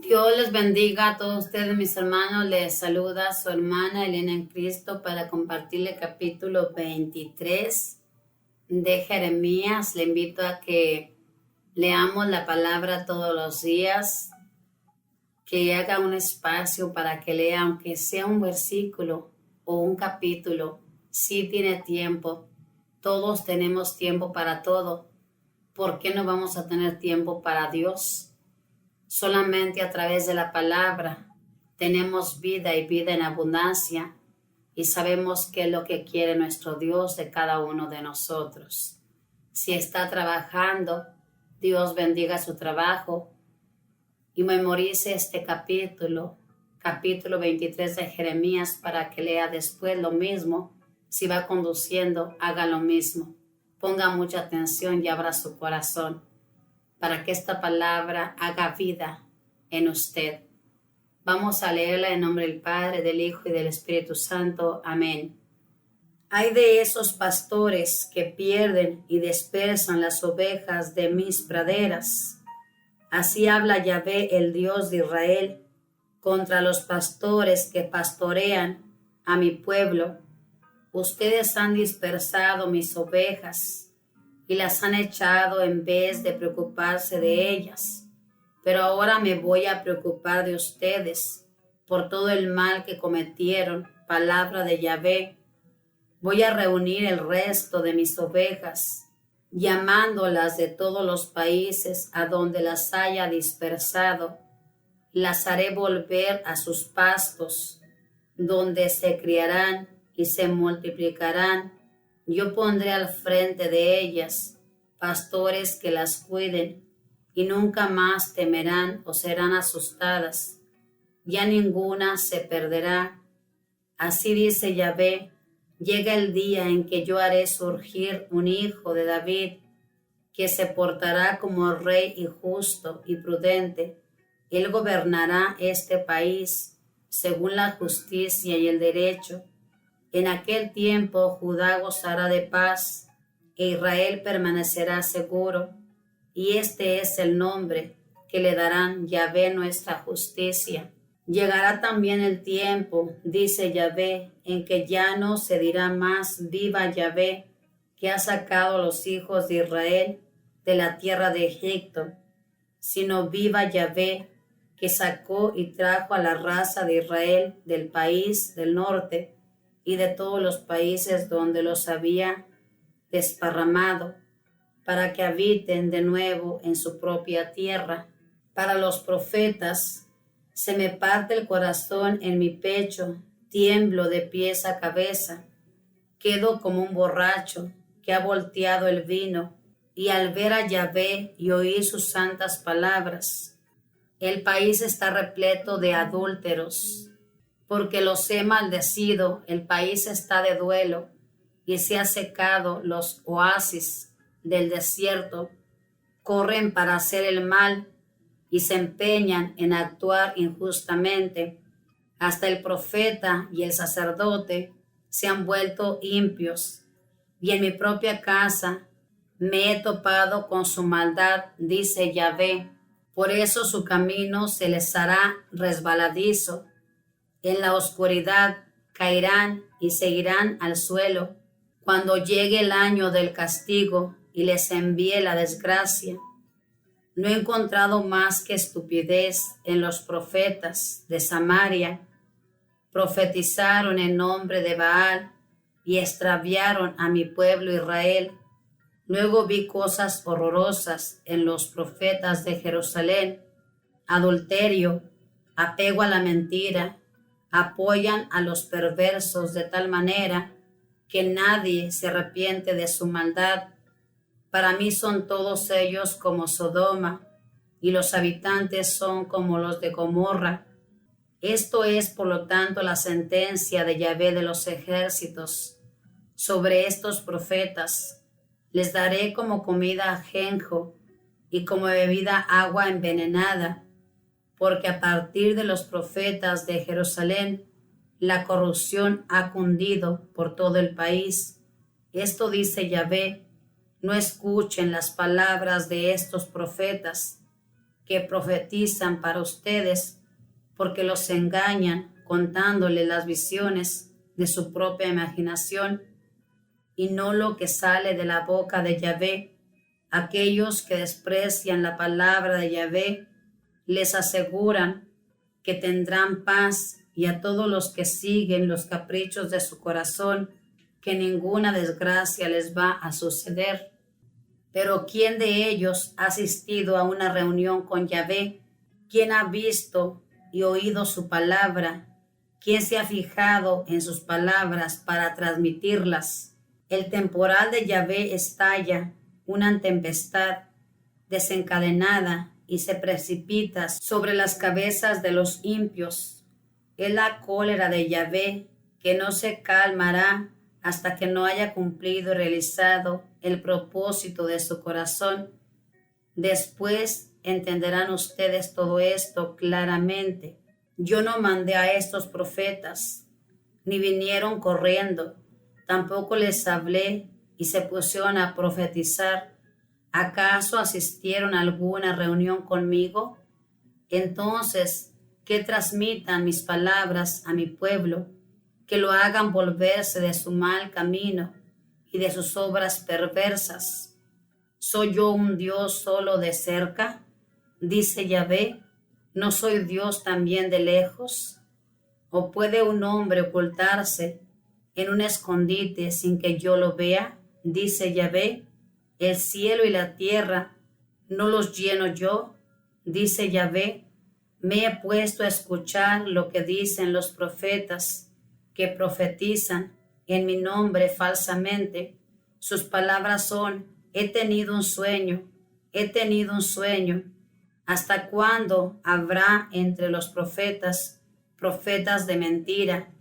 Dios les bendiga a todos ustedes, mis hermanos. Les saluda su hermana Elena en Cristo para compartirle el capítulo 23 de Jeremías. Le invito a que leamos la palabra todos los días, que haga un espacio para que lea, aunque sea un versículo o un capítulo. Sí tiene tiempo. Todos tenemos tiempo para todo. ¿Por qué no vamos a tener tiempo para Dios? Solamente a través de la palabra tenemos vida y vida en abundancia y sabemos qué es lo que quiere nuestro Dios de cada uno de nosotros. Si está trabajando, Dios bendiga su trabajo y memorice este capítulo 23 de Jeremías para que lea después lo mismo. Si va conduciendo, haga lo mismo. Ponga mucha atención y abra su corazón para que esta palabra haga vida en usted. Vamos a leerla en nombre del Padre, del Hijo y del Espíritu Santo. Amén. Hay de esos pastores que pierden y dispersan las ovejas de mis praderas. Así habla Yahvé, el Dios de Israel, contra los pastores que pastorean a mi pueblo. Ustedes han dispersado mis ovejas y las han echado en vez de preocuparse de ellas. Pero ahora me voy a preocupar de ustedes por todo el mal que cometieron. Palabra de Yahvé. Voy a reunir el resto de mis ovejas, llamándolas de todos los países a donde las haya dispersado. Las haré volver a sus pastos, donde se criarán y se multiplicarán. Yo pondré al frente de ellas pastores que las cuiden y nunca más temerán o serán asustadas. Ya ninguna se perderá. Así dice Yahvé, llega el día en que yo haré surgir un hijo de David que se portará como rey y justo y prudente. Él gobernará este país según la justicia y el derecho. En aquel tiempo Judá gozará de paz e Israel permanecerá seguro, y este es el nombre que le darán: Yahvé, nuestra justicia. Llegará también el tiempo, dice Yahvé, en que ya no se dirá más: viva Yahvé, que ha sacado a los hijos de Israel de la tierra de Egipto, sino viva Yahvé, que sacó y trajo a la raza de Israel del país del norte y de todos los países donde los había desparramado, para que habiten de nuevo en su propia tierra. Para los profetas se me parte el corazón en mi pecho, tiemblo de pies a cabeza, quedo como un borracho que ha volteado el vino, y al ver a Yahvé y oír sus santas palabras. El país está repleto de adúlteros, porque los he maldecido. El país está de duelo y se ha secado los oasis del desierto. Corren para hacer el mal y se empeñan en actuar injustamente. Hasta el profeta y el sacerdote se han vuelto impios, y en mi propia casa me he topado con su maldad, dice Yahvé. Por eso su camino se les hará resbaladizo. En la oscuridad caerán y seguirán al suelo cuando llegue el año del castigo y les envíe la desgracia. No he encontrado más que estupidez en los profetas de Samaria. Profetizaron en nombre de Baal y extraviaron a mi pueblo Israel. Luego vi cosas horrorosas en los profetas de Jerusalén: adulterio, apego a la mentira. Apoyan a los perversos de tal manera que nadie se arrepiente de su maldad. Para mí son todos ellos como Sodoma, y los habitantes son como los de Gomorra. Esto es, por lo tanto, la sentencia de Yahvé de los ejércitos sobre estos profetas. Les daré como comida ajenjo y como bebida agua envenenada, porque a partir de los profetas de Jerusalén la corrupción ha cundido por todo el país. Esto dice Yahvé: no escuchen las palabras de estos profetas. que profetizan para ustedes, porque los engañan contándoles las visiones de su propia imaginación y no lo que sale de la boca de Yahvé. Aquellos que desprecian la palabra de Yahvé les aseguran que tendrán paz, y a todos los que siguen los caprichos de su corazón, que ninguna desgracia les va a suceder. Pero ¿quién de ellos ha asistido a una reunión con Yahvé? ¿Quién ha visto y oído su palabra? ¿Quién se ha fijado en sus palabras para transmitirlas? El temporal de Yahvé estalla, una tempestad desencadenada, y se precipita sobre las cabezas de los impios. Es la cólera de Yahvé que no se calmará hasta que no haya cumplido y realizado el propósito de su corazón. Después entenderán ustedes todo esto claramente. Yo no mandé a estos profetas, ni vinieron corriendo, tampoco les hablé y se pusieron a profetizar. ¿Acaso asistieron a alguna reunión conmigo? Entonces, que transmitan mis palabras a mi pueblo, que lo hagan volverse de su mal camino y de sus obras perversas. ¿Soy yo un Dios solo de cerca? Dice Yahvé, ¿no soy Dios también de lejos? ¿O puede un hombre ocultarse en un escondite sin que yo lo vea? Dice Yahvé, el cielo y la tierra, ¿no los lleno yo? Dice Yahvé, me he puesto a escuchar lo que dicen los profetas, que profetizan en mi nombre falsamente. Sus palabras son, he tenido un sueño, he tenido un sueño. ¿Hasta cuándo habrá entre los profetas de mentira,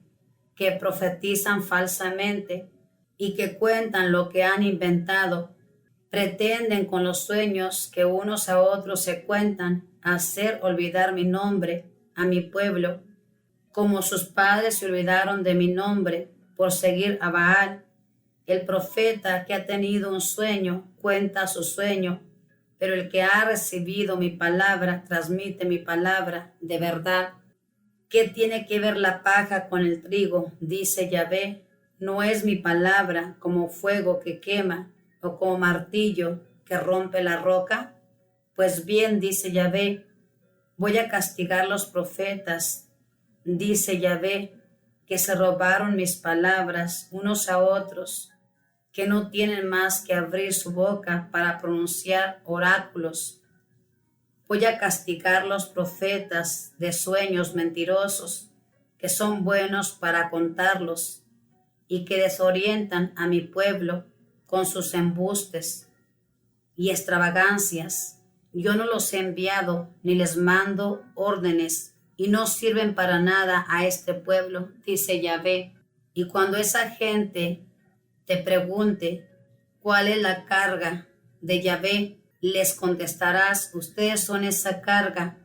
que profetizan falsamente y que cuentan lo que han inventado? Pretenden con los sueños que unos a otros se cuentan hacer olvidar mi nombre a mi pueblo, como sus padres se olvidaron de mi nombre por seguir a Baal. El profeta que ha tenido un sueño cuenta su sueño, pero el que ha recibido mi palabra transmite mi palabra de verdad. ¿Qué tiene que ver la paja con el trigo? Dice Yahvé, ¿no es mi palabra como fuego que quema o como martillo que rompe la roca? Pues bien, dice Yahvé, voy a castigar los profetas, dice Yahvé, que se robaron mis palabras unos a otros, que no tienen más que abrir su boca para pronunciar oráculos. Voy a castigar los profetas de sueños mentirosos, que son buenos para contarlos, y que desorientan a mi pueblo con sus embustes y extravagancias. Yo no los he enviado ni les mando órdenes, y no sirven para nada a este pueblo, dice Yahvé. Y cuando esa gente te pregunte cuál es la carga de Yahvé, les contestarás, ustedes son esa carga,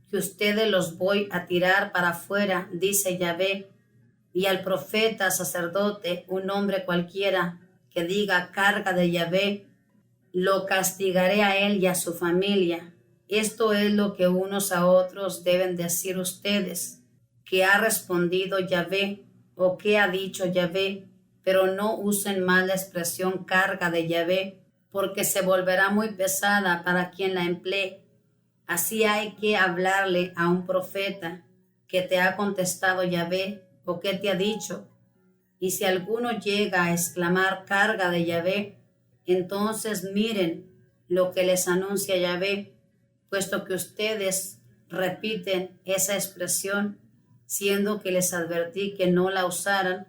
que ustedes los voy a tirar para afuera, dice Yahvé. Y al profeta, sacerdote, un hombre cualquiera que diga carga de Yahvé, lo castigaré a él y a su familia. Esto es lo que unos a otros deben decir ustedes, que ha respondido Yahvé o que ha dicho Yahvé, pero no usen más la expresión carga de Yahvé, porque se volverá muy pesada para quien la emplee. Así hay que hablarle a un profeta que te ha contestado Yahvé o que te ha dicho. Y si alguno llega a exclamar carga de Yahvé, entonces miren lo que les anuncia Yahvé, puesto que ustedes repiten esa expresión, siendo que les advertí que no la usaran,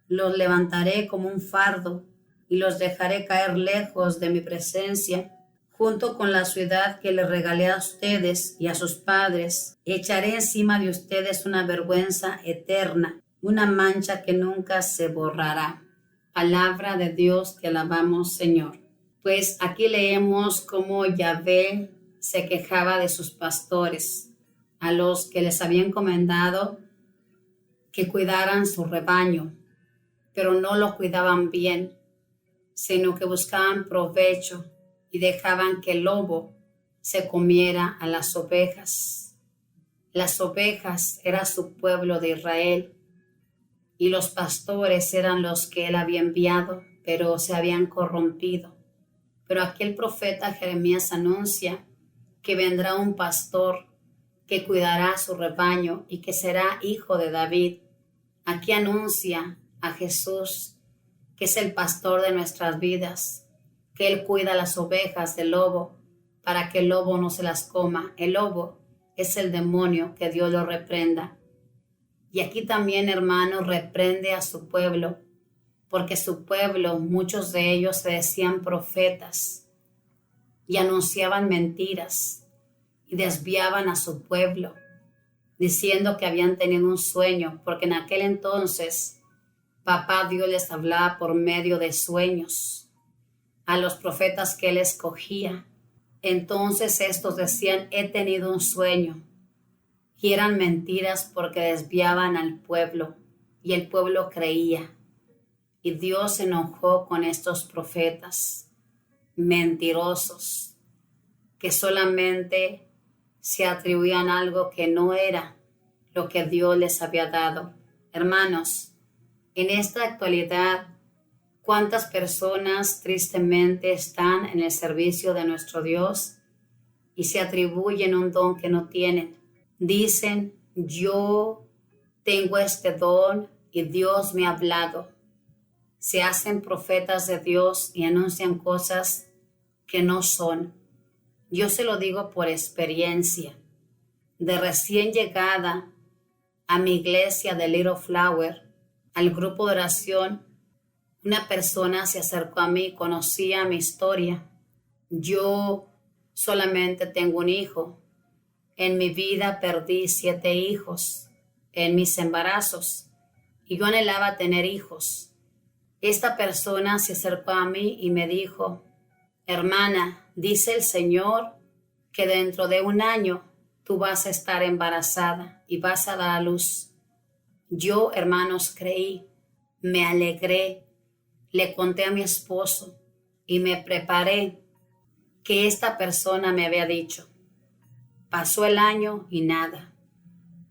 los levantaré como un fardo y los dejaré caer lejos de mi presencia, junto con la ciudad que les regalé a ustedes y a sus padres. Echaré encima de ustedes una vergüenza eterna, una mancha que nunca se borrará. Palabra de Dios, te alabamos, Señor. Pues aquí leemos cómo Yahvé se quejaba de sus pastores, a los que les había encomendado que cuidaran su rebaño, pero no lo cuidaban bien, sino que buscaban provecho y dejaban que el lobo se comiera a las ovejas. Las ovejas era su pueblo de Israel y los pastores eran los que él había enviado, pero se habían corrompido. Pero aquí el profeta Jeremías anuncia que vendrá un pastor que cuidará su rebaño y que será hijo de David. Aquí anuncia a Jesús, que es el pastor de nuestras vidas, que Él cuida las ovejas del lobo para que el lobo no se las coma. El lobo es el demonio, que Dios lo reprenda. Y aquí también, hermanos, reprende a su pueblo, porque su pueblo, muchos de ellos se decían profetas y anunciaban mentiras y desviaban a su pueblo, diciendo que habían tenido un sueño, porque en aquel entonces Papá Dios les hablaba por medio de sueños a los profetas que Él escogía. Entonces estos decían, he tenido un sueño, y eran mentiras porque desviaban al pueblo, y el pueblo creía. Y Dios se enojó con estos profetas mentirosos, que solamente se atribuían algo que no era lo que Dios les había dado. Hermanos, en esta actualidad, ¿cuántas personas tristemente están en el servicio de nuestro Dios y se atribuyen un don que no tienen? Dicen, yo tengo este don y Dios me ha hablado. Se hacen profetas de Dios y anuncian cosas que no son. Yo se lo digo por experiencia. De recién llegada a mi iglesia de Little Flower, al grupo de oración, una persona se acercó a mí, conocía mi historia. Yo solamente tengo un hijo. En mi vida perdí 7 hijos en mis embarazos y yo anhelaba tener hijos. Esta persona se acercó a mí y me dijo, hermana, dice el Señor que dentro de 1 año tú vas a estar embarazada y vas a dar a luz. Yo, hermanos, creí, me alegré, le conté a mi esposo y me preparé que esta persona me había dicho. Pasó el año y nada,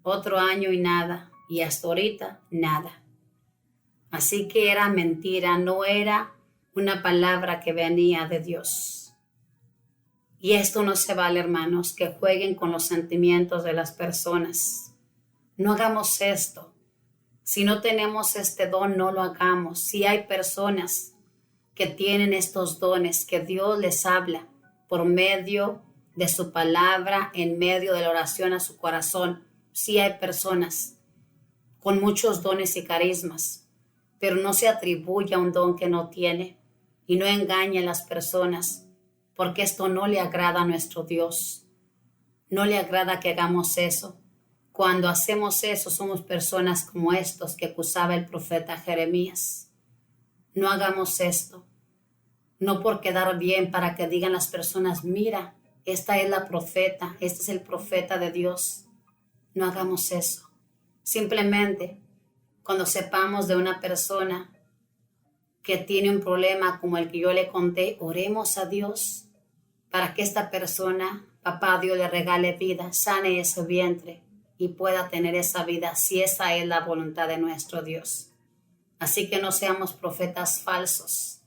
otro año y nada, y hasta ahorita nada. Así que era mentira, no era una palabra que venía de Dios. Y esto no se vale, hermanos, que jueguen con los sentimientos de las personas. No hagamos esto. Si no tenemos este don, no lo hagamos. Si hay personas que tienen estos dones, que Dios les habla por medio de su palabra, en medio de la oración a su corazón. Si hay personas con muchos dones y carismas, pero no se atribuya un don que no tiene y no engañe a las personas, porque esto no le agrada a nuestro Dios. No le agrada que hagamos eso. Cuando hacemos eso, somos personas como estos que acusaba el profeta Jeremías. No hagamos esto. No por quedar bien, para que digan las personas, mira, esta es la profeta, este es el profeta de Dios. No hagamos eso. Simplemente, cuando sepamos de una persona que tiene un problema como el que yo le conté, oremos a Dios para que esta persona, papá Dios, le regale vida, sane ese vientre y pueda tener esa vida, si esa es la voluntad de nuestro Dios. Así que no seamos profetas falsos,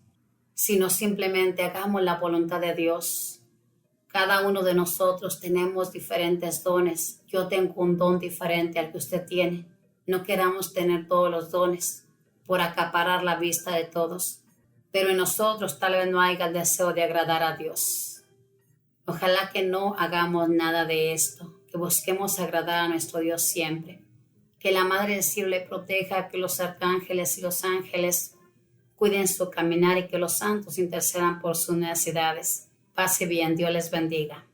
sino simplemente hagamos la voluntad de Dios. Cada uno de nosotros tenemos diferentes dones. Yo tengo un don diferente al que usted tiene. No queramos tener todos los dones por acaparar la vista de todos, pero en nosotros tal vez no haya el deseo de agradar a Dios. Ojalá que no hagamos nada de esto, que busquemos agradar a nuestro Dios siempre. Que la Madre del Cielo le proteja, que los arcángeles y los ángeles cuiden su caminar y que los santos intercedan por sus necesidades. Pase bien, Dios les bendiga.